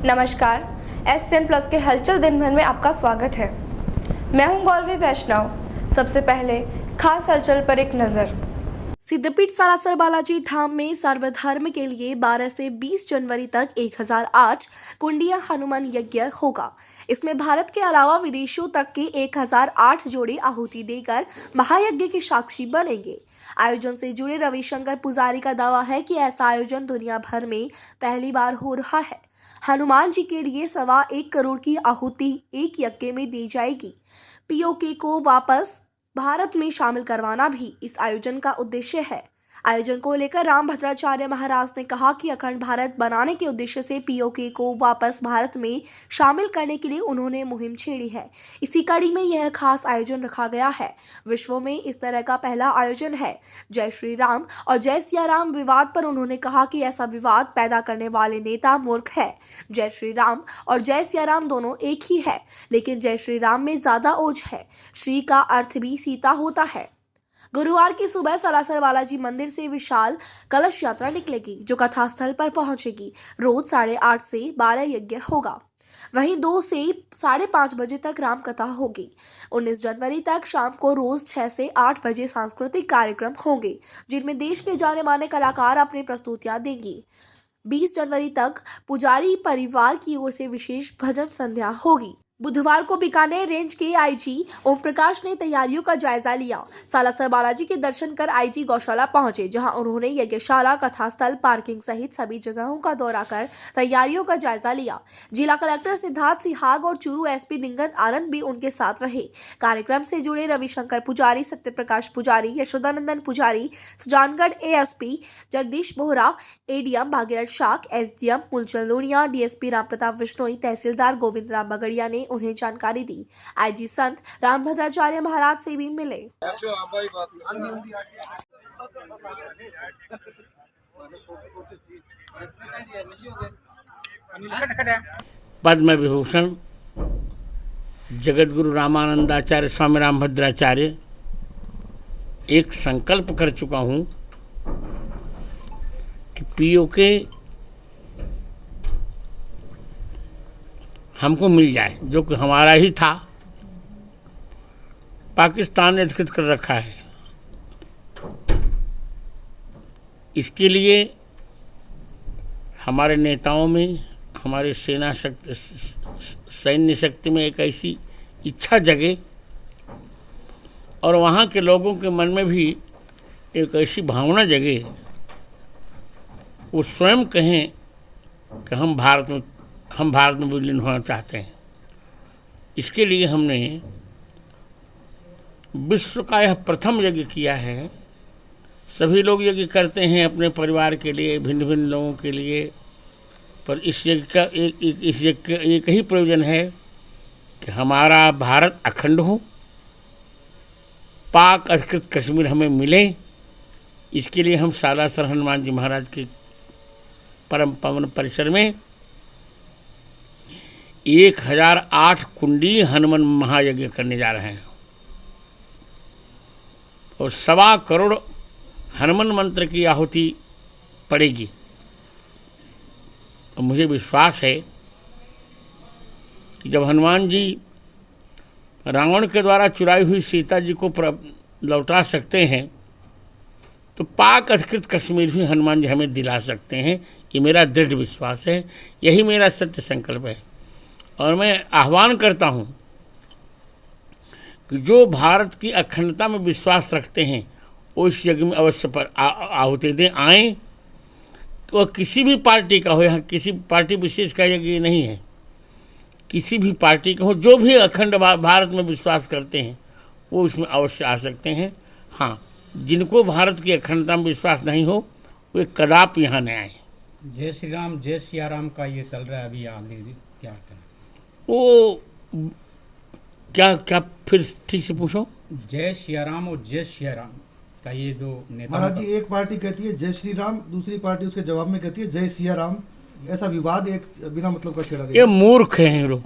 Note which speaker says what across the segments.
Speaker 1: नमस्कार, SN plus के हलचल दिन भर में आपका स्वागत है। मैं हूं गौरवी वैष्णव। सबसे पहले खास हलचल पर एक नजर। सिद्धपीठ सालासर बालाजी धाम में सर्वधर्म के लिए 12 से 20 जनवरी तक 1008 कुंडिया हनुमान यज्ञ होगा। इसमें भारत के अलावा विदेशों तक के 1008 जोड़े आहुति देकर महायज्ञ के साक्षी बनेंगे। आयोजन से जुड़े रविशंकर पुजारी का दावा है कि ऐसा आयोजन दुनिया भर में पहली बार हो रहा है। हनुमान जी के लिए 1.25 करोड़ की आहुति एक यज्ञ में दी जाएगी। पीओके को वापस भारत में शामिल करवाना भी इस आयोजन का उद्देश्य है। आयोजन को लेकर रामभद्राचार्य महाराज ने कहा कि अखंड भारत बनाने के उद्देश्य से पीओके को वापस भारत में शामिल करने के लिए उन्होंने मुहिम छेड़ी है। इसी कड़ी में यह खास आयोजन रखा गया है। विश्व में इस तरह का पहला आयोजन है। जय श्री राम और जय सिया राम विवाद पर उन्होंने कहा कि ऐसा विवाद पैदा करने वाले नेता मूर्ख है। जय श्री राम और जय सिया राम दोनों एक ही है, लेकिन जय श्री राम में ज्यादा ओज है। श्री का अर्थ भी सीता होता है। गुरुवार की सुबह सालासर बालाजी मंदिर से विशाल कलश यात्रा निकलेगी, जो कथा स्थल पर पहुंचेगी। रोज 8:30 से 12 यज्ञ होगा। वहीं 2 से 5:30 बजे तक राम कथा होगी। 19 जनवरी तक शाम को रोज 6 से 8 बजे सांस्कृतिक कार्यक्रम होंगे, जिनमें देश के जाने माने कलाकार अपनी प्रस्तुतियां देंगी। 20 जनवरी तक पुजारी परिवार की ओर से विशेष भजन संध्या होगी। बुधवार को बीकानेर रेंज के आईजी ओम प्रकाश ने तैयारियों का जायजा लिया। सालासर बालाजी के दर्शन कर आईजी गौशाला पहुंचे, जहां उन्होंने यज्ञशाला, कथास्थल, पार्किंग सहित सभी जगहों का दौरा कर तैयारियों का जायजा लिया। जिला कलेक्टर सिद्धार्थ सिहाग और चूरू एसपी दिंगन आनंद भी उनके साथ रहे। कार्यक्रम से जुड़े रविशंकर पुजारी, सत्यप्रकाश पुजारी, यशोदानंदन पुजारी, सुजानगढ़ एएसपी जगदीश बोहरा, एडीएम भागीरथ शाक, एसडीएम मूलचंद लोनिया, डीएसपी रामप्रताप विश्नोई, तहसीलदार गोविंद राम बगड़िया ने उन्हें जानकारी दी। आईजी संत रामभद्राचार्य महाराज से भी मिले।
Speaker 2: पद्म विभूषण जगत गुरु रामानंदाचार्य स्वामी रामभद्राचार्य एक संकल्प कर चुका हूँ कि पीओके हमको मिल जाए, जो कि हमारा ही था। पाकिस्तान ने अधिकृत कर रखा है। इसके लिए हमारे नेताओं में, हमारे सैन्य शक्ति में एक ऐसी इच्छा जगे और वहाँ के लोगों के मन में भी एक ऐसी भावना जगे, वो स्वयं कहें कि हम भारत में विलीन होना चाहते हैं। इसके लिए हमने विश्व का यह प्रथम यज्ञ किया है। सभी लोग यज्ञ करते हैं अपने परिवार के लिए, भिन्न भिन्न लोगों के लिए, पर इस यज्ञ का एक ही प्रयोजन है कि हमारा भारत अखंड हो, पाक अधिकृत कश्मीर हमें मिले। इसके लिए हम सालासर हनुमान जी महाराज के परम पावन परिसर में 1008 कुंडी हनुमान महायज्ञ करने जा रहे हैं और 1.25 करोड़ हनुमान मंत्र की आहुति पड़ेगी। और मुझे विश्वास है कि जब हनुमान जी रावण के द्वारा चुराई हुई सीता जी को लौटा सकते हैं, तो पाक अधिकृत कश्मीर भी हनुमान जी हमें दिला सकते हैं। ये मेरा दृढ़ विश्वास है, यही मेरा सत्य संकल्प है। और मैं आह्वान करता हूँ कि जो भारत की अखंडता में विश्वास रखते हैं वो इस यज्ञ में अवश्य पर आहुति दें, आएँ। वो किसी भी पार्टी का हो, यहाँ किसी पार्टी विशेष का यज्ञ नहीं है, किसी भी पार्टी का हो, जो भी अखंड भारत में विश्वास करते हैं वो इसमें अवश्य आ सकते हैं। हाँ, जिनको भारत की अखंडता में विश्वास नहीं हो वे कदापि यहाँ न आए।
Speaker 3: जय श्री राम जय सिया राम का ये चल रहा है अभी, आगे क्या करें?
Speaker 2: वो क्या फिर ठीक से पूछो।
Speaker 3: जय सिया राम और जय सिया राम का ये दो नेता।
Speaker 4: महाराज जी, एक पार्टी कहती है जय श्री राम, दूसरी पार्टी उसके जवाब में कहती है जय सिया राम। ऐसा विवाद एक बिना मतलब का छेड़ा गया।
Speaker 2: ये मूर्ख हैं लोग।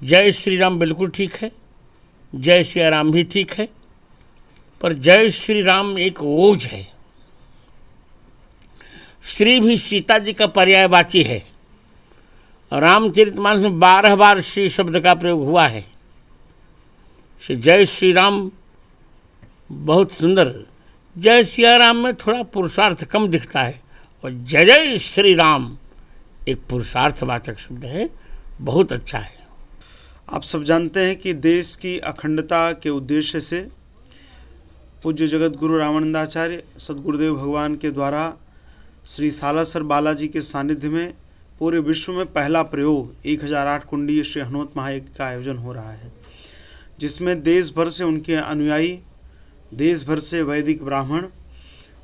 Speaker 2: जय श्री राम बिल्कुल ठीक है, जय सिया राम भी ठीक है, पर जय श्री राम एक ओझ है। श्री भी सीता जी का पर्यायवाची है रामचरितमानस में 12 बार श्री शब्द का प्रयोग हुआ है। जय श्री राम बहुत सुंदर, जय सिया राम में थोड़ा पुरुषार्थ कम दिखता है, और जय जय श्री राम एक पुरुषार्थवाचक शब्द है, बहुत अच्छा है।
Speaker 5: आप सब जानते हैं कि देश की अखंडता के उद्देश्य से पूज्य जगत गुरु रामानंदाचार्य सद्गुरुदेव भगवान के द्वारा श्री सालासर बालाजी के सानिध्य में पूरे विश्व में पहला प्रयोग 1008 कुंडी श्री हनुमत महायज्ञ का आयोजन हो रहा है, जिसमें देश भर से उनके अनुयायी, देश भर से वैदिक ब्राह्मण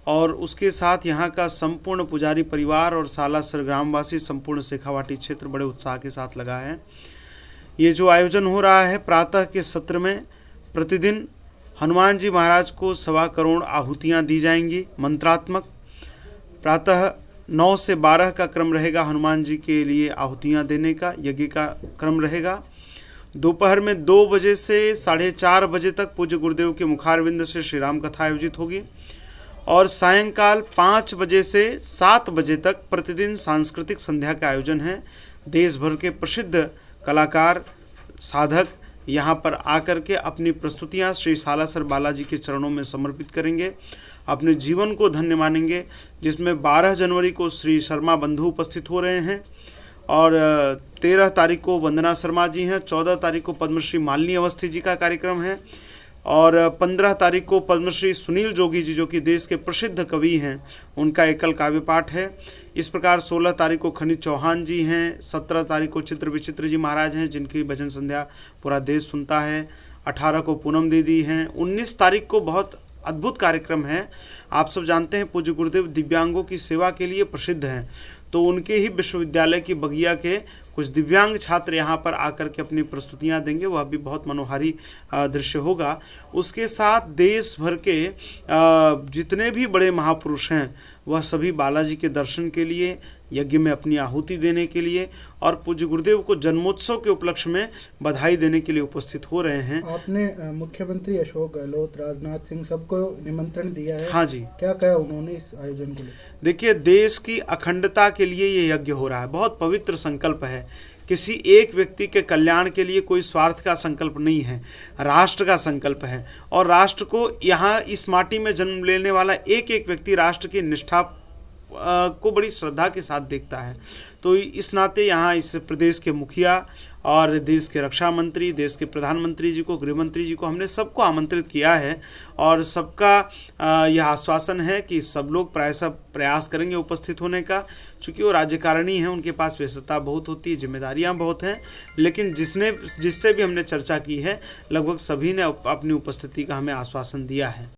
Speaker 5: और उसके साथ यहाँ का संपूर्ण पुजारी परिवार और सालासर ग्रामवासी संपूर्ण शेखावाटी क्षेत्र बड़े उत्साह के साथ लगा है। ये जो आयोजन हो रहा है, प्रातः के सत्र में प्रतिदिन हनुमान जी महाराज को 1.25 करोड़ आहुतियाँ दी जाएंगी मंत्रात्मक। प्रातः 9 से 12 का क्रम रहेगा हनुमान जी के लिए आहुतियाँ देने का, यज्ञ का क्रम रहेगा। दोपहर में 2 बजे से 4:30 बजे तक पूज्य गुरुदेव के मुखारविंद से श्री राम कथा आयोजित होगी, और सायंकाल 5 बजे से 7 बजे तक प्रतिदिन सांस्कृतिक संध्या का आयोजन है। देश भर के प्रसिद्ध कलाकार, साधक यहाँ पर आकर के अपनी प्रस्तुतियाँ श्री सालासर बालाजी के चरणों में समर्पित करेंगे, अपने जीवन को धन्य मानेंगे। जिसमें 12 जनवरी को श्री शर्मा बंधु उपस्थित हो रहे हैं, और 13 तारीख को वंदना शर्मा जी हैं, 14 तारीख को पद्मश्री मालिनी अवस्थी जी का कार्यक्रम है, और 15 तारीख को पद्मश्री सुनील जोगी जी जो कि देश के प्रसिद्ध कवि हैं, उनका एकल काव्य पाठ है। इस प्रकार 16 तारीख को खनिज चौहान जी हैं, 17 तारीख को चित्र विचित्र जी महाराज हैं जिनकी भजन संध्या पूरा देश सुनता है, 18 को पूनम दीदी हैं, 19 तारीख को बहुत अद्भुत कार्यक्रम है। आप सब जानते हैं पूज्य गुरुदेव दिव्यांगों की सेवा के लिए प्रसिद्ध हैं, तो उनके ही विश्वविद्यालय की बगिया के कुछ दिव्यांग छात्र यहाँ पर आकर के अपनी प्रस्तुतियाँ देंगे, वह भी बहुत मनोहारी दृश्य होगा। उसके साथ देश भर के जितने भी बड़े महापुरुष हैं वह सभी बालाजी के दर्शन के लिए, यज्ञ में अपनी आहुति देने के लिए और पूज्य गुरुदेव को जन्मोत्सव के उपलक्ष्य में बधाई देने के लिए उपस्थित हो रहे हैं।
Speaker 4: आपने मुख्यमंत्री अशोक गहलोत, राजनाथ सिंह सबको निमंत्रण दिया है।
Speaker 5: हाँ जी, क्या
Speaker 4: कहा उन्होंने इस आयोजन के लिए?
Speaker 5: देखिए, देश की अखंडता के लिए ये यज्ञ हो रहा है, बहुत पवित्र संकल्प है। किसी एक व्यक्ति के कल्याण के लिए कोई स्वार्थ का संकल्प नहीं है, राष्ट्र का संकल्प है। और राष्ट्र को यहाँ इस माटी में जन्म लेने वाला एक एक व्यक्ति राष्ट्र की निष्ठा को बड़ी श्रद्धा के साथ देखता है। तो इस नाते यहाँ इस प्रदेश के मुखिया और देश के रक्षा मंत्री, देश के प्रधानमंत्री जी को, गृह मंत्री जी को, हमने सबको आमंत्रित किया है, और सबका यह आश्वासन है कि सब लोग प्रायः प्रयास करेंगे उपस्थित होने का। चूँकि वो राज्यकारिणी हैं, उनके पास व्यस्तता बहुत होती है, जिम्मेदारियां बहुत हैं, लेकिन जिससे भी हमने चर्चा की है लगभग सभी ने अपनी उपस्थिति का हमें आश्वासन दिया है।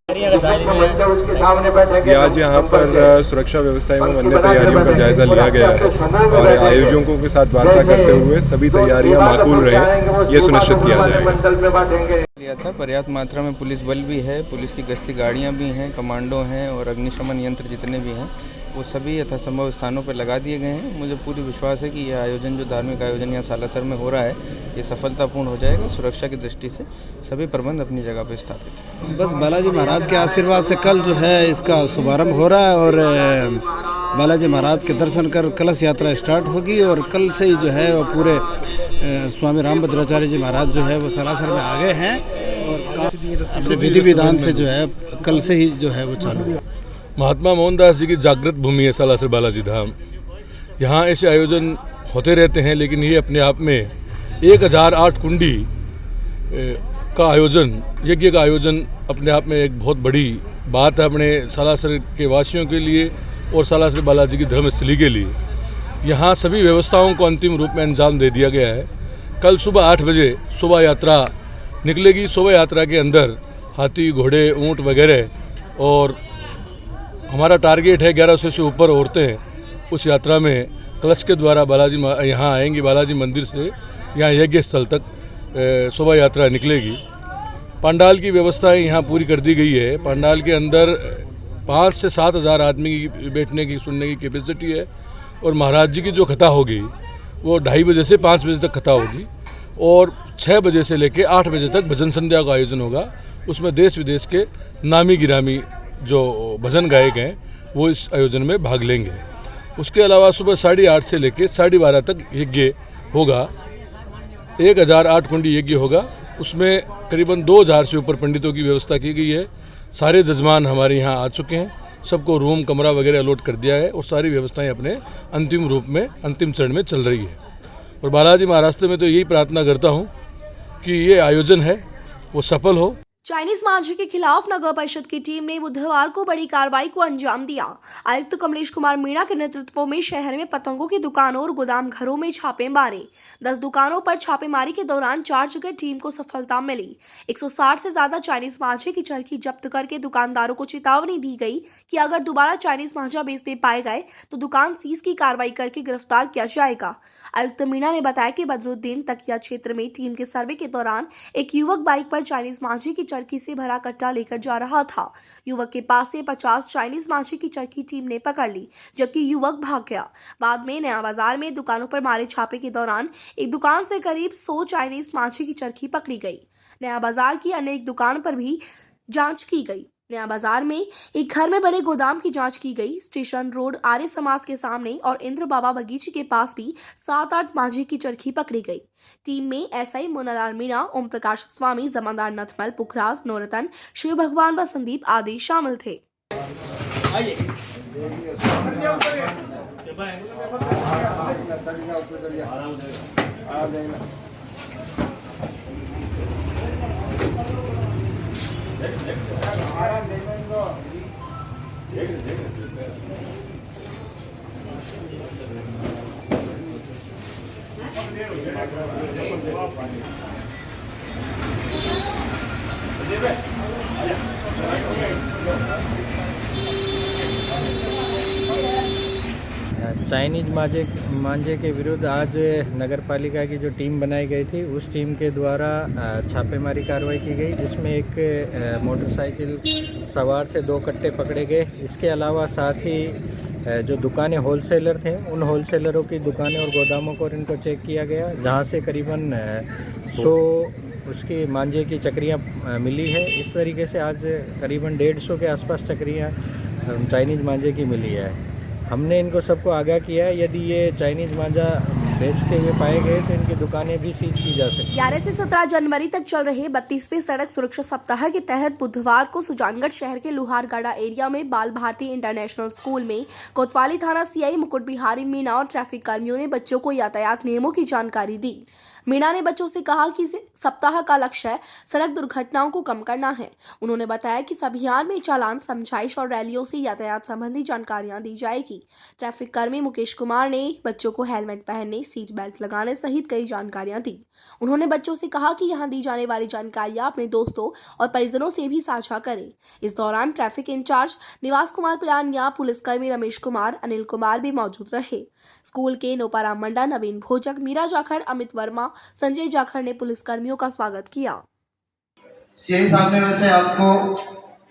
Speaker 6: आज यहाँ पर सुरक्षा व्यवस्था एवं अन्य तैयारियों का जायजा लिया गया है, और आयोजकों के साथ वार्ता करते हुए सभी तैयारियां माकूल रहे ये सुनिश्चित किया जाएगा।
Speaker 7: लिया था, पर्याप्त मात्रा में पुलिस बल भी है, पुलिस की गश्ती गाड़ियां भी हैं, कमांडो हैं और अग्निशमन यंत्र जितने भी हैं वो सभी यथासंभव स्थानों पर लगा दिए गए हैं। मुझे पूरी विश्वास है कि यह आयोजन, जो धार्मिक आयोजन यहाँ सालासर में हो रहा है, ये सफलतापूर्ण हो जाएगा। सुरक्षा की दृष्टि से सभी प्रबंध अपनी जगह पर स्थापित हैं।
Speaker 8: बस बालाजी महाराज के आशीर्वाद से कल जो है इसका शुभारंभ हो रहा है, और बालाजी महाराज के दर्शन कर कलश यात्रा स्टार्ट होगी, और कल से ही जो है वो पूरे स्वामी रामभद्राचार्य जी महाराज जो है वो सालासर में आ गए हैं, और अपने विधि विधान से जो है कल से ही जो है वो चालू है।
Speaker 9: महात्मा मोहनदास जी की जागृत भूमि है सालासर बालाजी धाम। यहाँ ऐसे आयोजन होते रहते हैं, लेकिन ये अपने आप में 1008 कुंडी का आयोजन, यज्ञ का आयोजन अपने आप में एक बहुत बड़ी बात है अपने सालासर के वासियों के लिए और सालासर बालाजी की धर्मस्थली के लिए। यहाँ सभी व्यवस्थाओं को अंतिम रूप में अंजाम दे दिया गया है। कल सुबह 8 बजे शोभा यात्रा निकलेगी। शोभा यात्रा के अंदर हाथी, घोड़े, ऊँट वगैरह, और हमारा टारगेट है 1100 से ऊपर औरतें उस यात्रा में कलश के द्वारा बालाजी यहाँ आएंगी। बालाजी मंदिर से यहाँ यज्ञ स्थल तक शोभा यात्रा निकलेगी। पंडाल की व्यवस्थाएं यहाँ पूरी कर दी गई है। पंडाल के अंदर 5 से 7 हज़ार आदमी की बैठने की, सुनने की कैपेसिटी है, और महाराज जी की जो कथा होगी वो 2:30 बजे से 5 बजे तक कथा होगी, और 6 बजे से लेकर 8 बजे तक भजन संध्या का आयोजन होगा। उसमें देश विदेश के नामी गिरामी जो भजन गायक हैं वो इस आयोजन में भाग लेंगे। उसके अलावा सुबह 8:30 से लेकर 12:30 तक यज्ञ होगा। 1008 कुंडी यज्ञ होगा। उसमें करीबन 2000 से ऊपर पंडितों की व्यवस्था की गई है। सारे जजमान हमारे यहाँ आ चुके हैं, सबको रूम कमरा वगैरह अलॉट कर दिया है और सारी व्यवस्थाएं अपने अंतिम रूप में अंतिम चरण में चल रही है। और बालाजी महाराष्ट्र में तो यही प्रार्थना करता हूँ कि ये आयोजन है वो सफल हो।
Speaker 1: चाइनीज मांझे के खिलाफ नगर परिषद की टीम ने बुधवार को बड़ी कार्रवाई को अंजाम दिया। आयुक्त कमलेश कुमार मीणा के नेतृत्व में शहर में पतंगों की दुकानों और गोदाम घरों में छापे मारे। 10 दुकानों पर छापेमारी के दौरान 4 जगह टीम को सफलता मिली। 160 से ज्यादा चाइनीज मांझे की चरखी जब्त करके दुकानदारों को चेतावनी दी गई कि अगर दोबारा चाइनीज मांझा बेचते पाए गए तो दुकान सीज की कार्रवाई करके गिरफ्तार किया जाएगा। आयुक्त मीणा ने बताया कि बदरुद्दीन तकिया क्षेत्र में टीम के सर्वे के दौरान एक युवक बाइक पर चाइनीज मांझे की चरखी से भरा कट्टा लेकर जा रहा था। युवक के पास से 50 चाइनीज मांझे की चरखी टीम ने पकड़ ली, जबकि युवक भाग गया। बाद में नया बाजार में दुकानों पर मारे छापे के दौरान एक दुकान से करीब 100 चाइनीज मांझे की चरखी पकड़ी गई। नया बाजार की अन्य एक दुकान पर भी जांच की गई। नया बाजार में एक घर में बने गोदाम की जांच की गई। स्टेशन रोड आर्य समाज के सामने और इंद्र बाबा बगीचे के पास भी 7-8 मांझे की चरखी पकड़ी गई। टीम में एसआई मोनालाल मीणा, ओम प्रकाश स्वामी, जमादार नथमल, पुखराज, नौरतन, शिव भगवान व संदीप आदि शामिल थे।
Speaker 10: चाइनीज मांझे के विरुद्ध आज नगर पालिका की जो टीम बनाई गई थी उस टीम के द्वारा छापेमारी कार्रवाई की गई, जिसमें एक मोटरसाइकिल सवार से 2 कट्टे पकड़े गए। इसके अलावा साथ ही जो दुकानें होलसेलर थे उन होलसेलरों की दुकानें और गोदामों को इनको चेक किया गया, जहां से करीबन 100 उसकी मांझे की चक्रियाँ मिली है। इस तरीके से आज करीबन 150 के आसपास चक्रियाँ चाइनीज़ मांझे की मिली है। हमने इनको सबको आगाह किया है, यदि ये चाइनीज़ मांझा बेचते हुए पाए गए तो इनकी दुकानें भी सीज की जा सकती।
Speaker 1: 11 से 17 जनवरी तक चल रहे 32वें सड़क सुरक्षा सप्ताह के तहत बुधवार को सुजानगढ़ शहर के लोहारगाड़ा एरिया में बाल भारती इंटरनेशनल स्कूल में कोतवाली थाना सीआई मुकुट बिहारी मीणा और ट्रैफिक कर्मियों ने बच्चों को यातायात नियमों की जानकारी दी। मीणा ने बच्चों से कहा कि इस सप्ताह का लक्ष्य सड़क दुर्घटनाओं को कम करना है। उन्होंने बताया कि इस अभियान में चालान, समझाइश और रैलियों से यातायात संबंधी जानकारियां दी जाएगी। ट्रैफिक कर्मी मुकेश कुमार ने बच्चों को हेलमेट पहनने, सीट बेल्ट लगाने सहित कई जानकारियां दी। उन्होंने बच्चों से कहा कि यहां दी जाने वाली जानकारियां अपने दोस्तों और परिजनों से भी साझा करें। इस दौरान ट्रैफिक इंचार्ज निवास कुमार पिलानिया, पुलिसकर्मी रमेश कुमार, अनिल कुमार भी मौजूद रहे। स्कूल के नोपाराम मंडा, नवीन भोजक, मीरा जाखड़, अमित वर्मा, संजय जाखड़ ने पुलिसकर्मियों का स्वागत किया।
Speaker 11: सीआई साहब ने वैसे आपको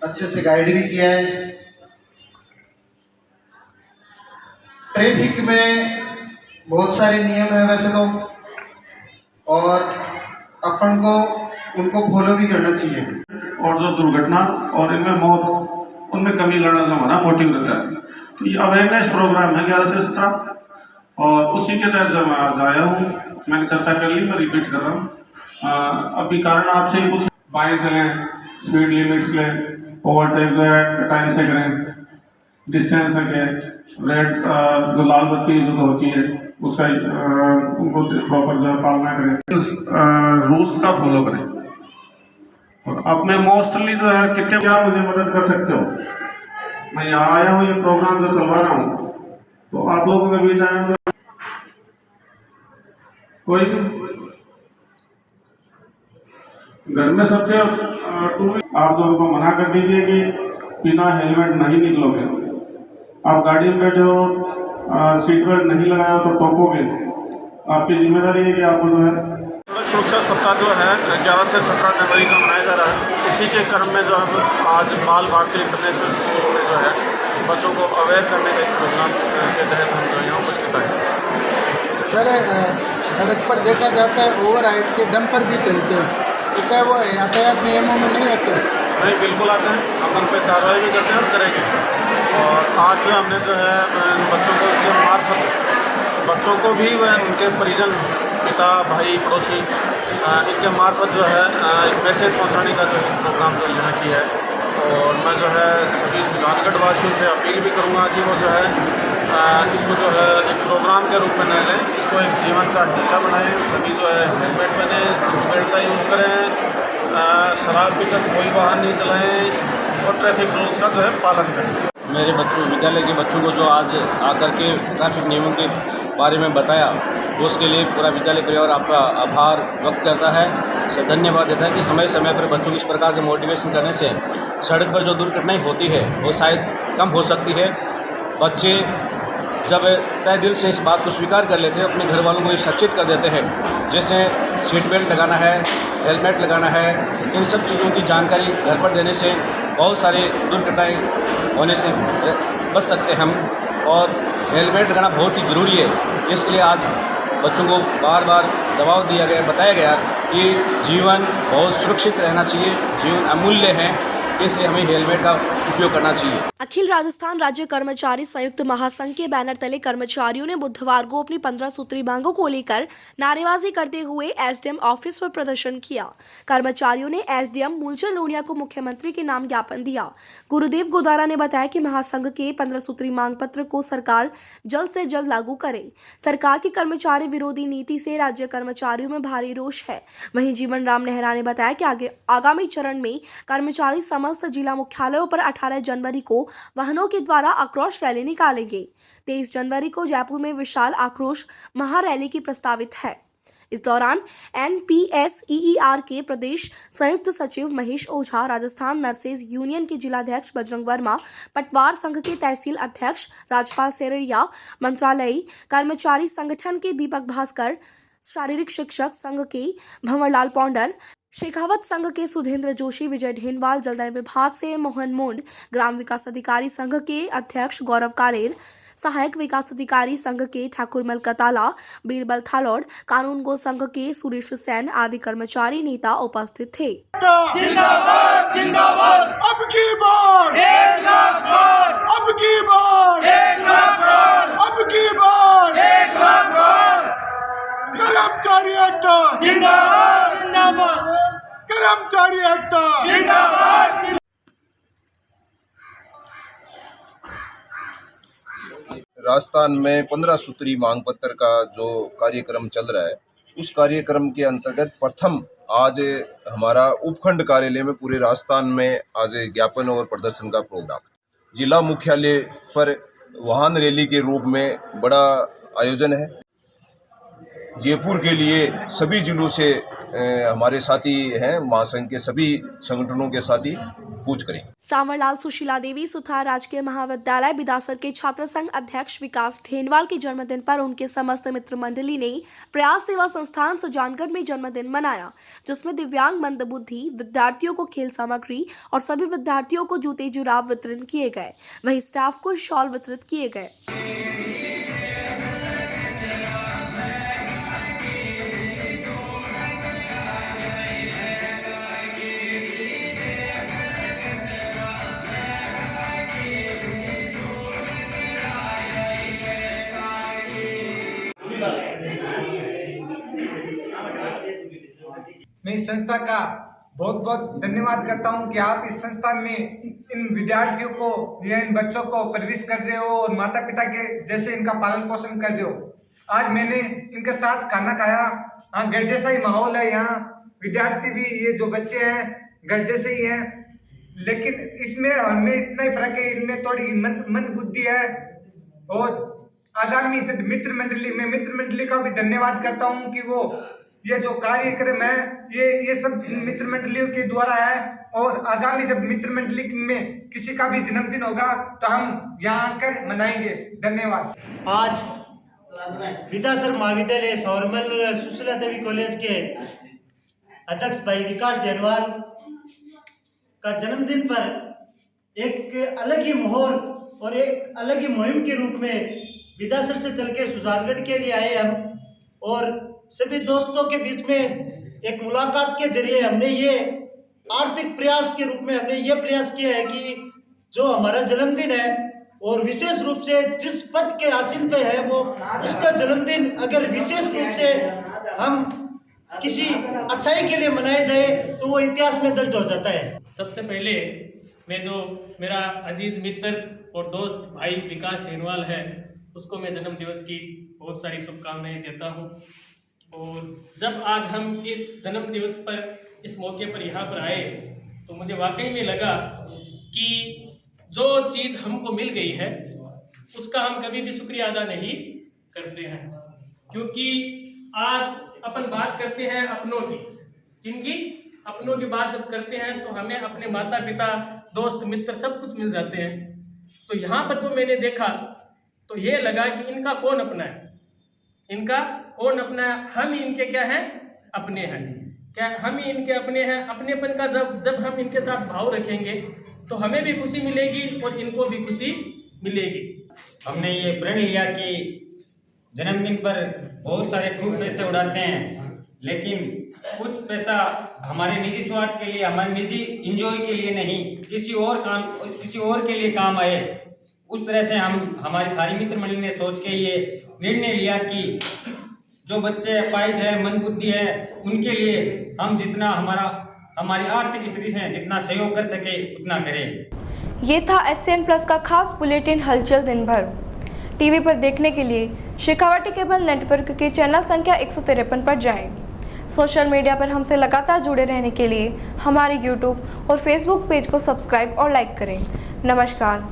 Speaker 11: अच्छे से गाइड भी किया है। ट्रैफिक में बहुत सारे नियम है वैसे तो, और अपन को उनको फॉलो भी करना चाहिए।
Speaker 12: और जो दुर्घटना और इनमें मौत, उनमें कमी लाना जो हमारा मोटिव रहता है। तो ये अवेयरनेस प्रोग्राम है 11 से 17, और उसी के तहत जब मैं आज आया हूँ, मैंने चर्चा कर ली, मैं रिपीट कर रहा हूँ। अभी कारण आपसे ही कुछ बाएं चलें, स्पीड लिमिट्स लें, ओवरटेक जो है टाइम से करें, डिस्टेंस रखें, रेड जो लाल बत्ती जो होती है उसका उनको प्रॉपर जो पालना करें, रूल्स का फॉलो करें। और अपने मोस्टली जो है कितने क्या मुझे मदद कर सकते हो। मैं यहाँ आया हूँ, ये प्रोग्राम जो चलवा रहा हूँ, तो आप लोगों के बीच आया हूँ। कोई घर में सबके आप जो उनको मना कर दीजिए कि बिना हेलमेट नहीं निकलोगे। आप गाड़ी में बैठे हो, सीट बेल्ट नहीं लगाया हो तो टोकोगे। आपकी जिम्मेदारी है कि आपको जो है सुरक्षा सप्ताह जो है 11 से 17 जनवरी का मनाया जा रहा है। इसी के क्रम में जो है आज बाल भारती इंटरनेशनल स्कूल में जो है बच्चों को अवेयर करने के इस प्रोग्राम के तहत हम जो यहाँ उपस्थित आए।
Speaker 13: सर, सड़क पर देखा जाता है ओवर हाइट के दम पर भी चलते हैं, तो क्या वो यातायात नियमों में नहीं आते?
Speaker 12: नहीं, बिल्कुल आते हैं। हम उन पर कार्रवाई भी करते हैं और करेंगे। और आज जो हमने जो है बच्चों को के मार्फत बच्चों को भी व उनके परिजन, पिता, भाई, पड़ोसी इनके मार्फत जो है एक मैसेज पहुंचाने का जो प्रोग्राम जो यहाँ किया है। और मैं जो है सभी सुजानगढ़ वासियों से अपील भी करूँगा कि वो जो है इसको जो है एक प्रोग्राम के रूप में न लें, इसको एक जीवन का हिस्सा बनाएं। सभी जो है हेलमेट पहनें, सीट बेल्ट का यूज़ करें, शराब पीकर कोई वाहन नहीं चलाएं और ट्रैफिक रूल्स का जो है पालन करें।
Speaker 14: मेरे बच्चों, विद्यालय के बच्चों को जो आज आकर के ट्रैफिक नियमों के बारे में बताया, वो उसके लिए पूरा विद्यालय परिवार आपका आभार व्यक्त करता है, धन्यवाद देता है कि समय समय पर बच्चों को इस प्रकार के मोटिवेशन करने से सड़क पर जो दुर्घटनाएं होती है वो शायद कम हो सकती है। बच्चे जब तय दिल से इस बात को स्वीकार कर लेते हैं, अपने घर वालों को सचेत कर देते हैं, जैसे सीट बेल्ट लगाना है, हेलमेट लगाना है, इन सब चीज़ों की जानकारी घर पर देने से बहुत सारे दुर्घटनाएं होने से बच सकते हैं हम। और हेलमेट लगाना बहुत ही ज़रूरी है, इसके लिए आज बच्चों को बार बार दबाव दिया गया, बताया गया कि जीवन बहुत सुरक्षित रहना चाहिए, जीवन अमूल्य है, इसलिए हमें हेलमेट का उपयोग करना चाहिए।
Speaker 1: अखिल राजस्थान राज्य कर्मचारी संयुक्त महासंघ के बैनर तले कर्मचारियों ने बुधवार को अपनी 15 सूत्री मांगों को लेकर नारेबाजी करते हुए एसडीएम ऑफिस पर प्रदर्शन किया। कर्मचारियों ने एसडीएम मूलचंद लोनिया को मुख्यमंत्री के नाम ज्ञापन दिया। गुरुदेव गोदारा ने बताया कि महासंघ के 15 सूत्री मांग पत्र को सरकार जल्द से जल्द लागू करे। सरकार की कर्मचारी विरोधी नीति से राज्य कर्मचारियों में भारी रोष है। वहीं जीवन राम नेहरा ने बताया कि आगामी चरण में कर्मचारी समस्त जिला मुख्यालयों पर 18 जनवरी को वाहनों के द्वारा आक्रोश रैली निकालेंगे। 23 जनवरी को जयपुर में विशाल आक्रोश महारैली की प्रस्तावित है। इस दौरान NPSEER के प्रदेश संयुक्त सचिव महेश ओझा, राजस्थान नर्सेज यूनियन के जिलाध्यक्ष बजरंग वर्मा, पटवार संघ के तहसील अध्यक्ष राजपाल सेरड़िया, मंत्रालयी कर्मचारी संगठन के दीपक भास्कर, शारीरिक शिक्षक संघ के भंवरलाल पौंडर, शेखावत संघ के सुधेंद्र जोशी, विजय ढेनवाल, जलदाय विभाग से मोहन मुंड, ग्राम विकास अधिकारी संघ के अध्यक्ष गौरव कालेर, सहायक विकास अधिकारी संघ के ठाकुर मल कताला, बीरबल थालोड़, कानून गो संघ के सुरेश सैन आदि कर्मचारी नेता उपस्थित थे।
Speaker 15: जिंदाबाद जिंदाबाद, अब की बार 1 लाख बार, अब की बार 1 लाख बार, अब की बार 1 लाख बार। कर्मचारी एकता जिंदाबाद जिंदाबाद, कर्मचारी एकता जिंदाबाद।
Speaker 16: राजस्थान में 15 सूत्री मांग पत्र का जो कार्यक्रम चल रहा है, उस कार्यक्रम के अंतर्गत प्रथम आज हमारा उपखंड कार्यालय में पूरे राजस्थान में आज ज्ञापन और प्रदर्शन का प्रोग्राम, जिला मुख्यालय पर वाहन रैली के रूप में बड़ा आयोजन है। जयपुर के लिए सभी जिलों से हमारे साथी हैं, महासंघ के सभी संगठनों के साथी कूच करें।
Speaker 1: सांवरलाल सुशीला देवी सुथार राजकीय महाविद्यालय बिदासर के छात्र संघ अध्यक्ष विकास ढेनवाल के जन्मदिन पर उनके समस्त मित्र मंडली ने प्रयास सेवा संस्थान सुजानगढ़ में जन्मदिन मनाया, जिसमें दिव्यांग मंदबुद्धि विद्यार्थियों को खेल सामग्री और सभी विद्यार्थियों को जूते जुराब वितरण किए गए। वहीं स्टाफ को शॉल वितरित किए गए।
Speaker 17: मैं इस संस्था का बहुत बहुत धन्यवाद करता हूं कि आप इस संस्था में इन विद्यार्थियों को या इन बच्चों को परवरिश कर रहे हो और माता पिता के जैसे इनका पालन पोषण कर रहे हो। आज मैंने इनके साथ खाना खाया, हाँ घर जैसा ही माहौल है, यहाँ विद्यार्थी भी ये जो बच्चे हैं घर जैसे ही हैं, लेकिन इसमें हमें इतना ही फर्क है, इनमें थोड़ी मन बुद्धि है। और आगामी मित्र मंडली का भी धन्यवाद करता हूँ कि वो ये जो कार्यक्रम है ये सब इन मित्र मंडलियों के द्वारा है। और आगामी जब मित्र मंडली में किसी का भी जन्मदिन होगा तो हम यहाँ आकर मनाएंगे। धन्यवाद।
Speaker 18: आज विदासर महाविद्यालय सांवरमल सुशीला देवी कॉलेज के अध्यक्ष भाई विकास ढेनवाल का जन्मदिन पर एक अलग ही माहौल और एक अलग ही मुहिम के रूप में विदासर से चल के सुजानगढ़ के लिए आए हम, और सभी दोस्तों के बीच में एक मुलाकात के जरिए हमने ये आर्थिक प्रयास के रूप में हमने ये प्रयास किया है कि जो हमारा जन्मदिन है और विशेष रूप से जिस पद के हासिल पे है वो उसका जन्मदिन अगर विशेष रूप से हम किसी अच्छाई के लिए मनाया जाए तो वो इतिहास में दर्ज हो जाता है।
Speaker 19: सबसे पहले मैं जो मेरा अजीज मित्र और दोस्त भाई विकास ढेनवाल है उसको मैं जन्म दिवस की बहुत सारी शुभकामनाएं देता हूं। और जब आज हम इस जन्म दिवस पर इस मौके पर यहाँ पर आए तो मुझे वाकई में लगा कि जो चीज़ हमको मिल गई है उसका हम कभी भी शुक्रिया अदा नहीं करते हैं, क्योंकि आज अपन बात करते हैं अपनों की, किनकी? अपनों की बात जब करते हैं तो हमें अपने माता पिता दोस्त मित्र सब कुछ मिल जाते हैं। तो यहाँ पर जो मैंने देखा तो ये लगा कि इनका कौन अपना है, इनका कौन अपना है, हम इनके क्या हैं? अपने हैं। क्या हम ही इनके अपने हैं? अपनेपन का जब हम इनके साथ भाव रखेंगे तो हमें भी खुशी मिलेगी और इनको भी खुशी मिलेगी।
Speaker 20: हमने ये प्रण लिया कि जन्मदिन पर बहुत सारे खूब पैसे उड़ाते हैं, लेकिन कुछ पैसा हमारे निजी स्वार्थ के लिए, हमारे निजी इंजॉय के लिए नहीं, किसी और के लिए काम आए। उस तरह से हम हमारी सारी मित्र मंडली ने सोच के ये निर्णय लिया कि जो बच्चे अपाहिज है, मंदबुद्धि है, उनके लिए हम जितना हमारी आर्थिक स्थिति से जितना सहयोग कर सके उतना करें।
Speaker 1: ये था SCN प्लस का खास बुलेटिन हलचल दिन भर। टीवी पर देखने के लिए शेखावाटी केबल नेटवर्क के चैनल संख्या 153 पर जाएं। सोशल मीडिया पर हमसे लगातार जुड़े रहने के लिए हमारे YouTube और Facebook पेज को सब्सक्राइब और लाइक करें। नमस्कार।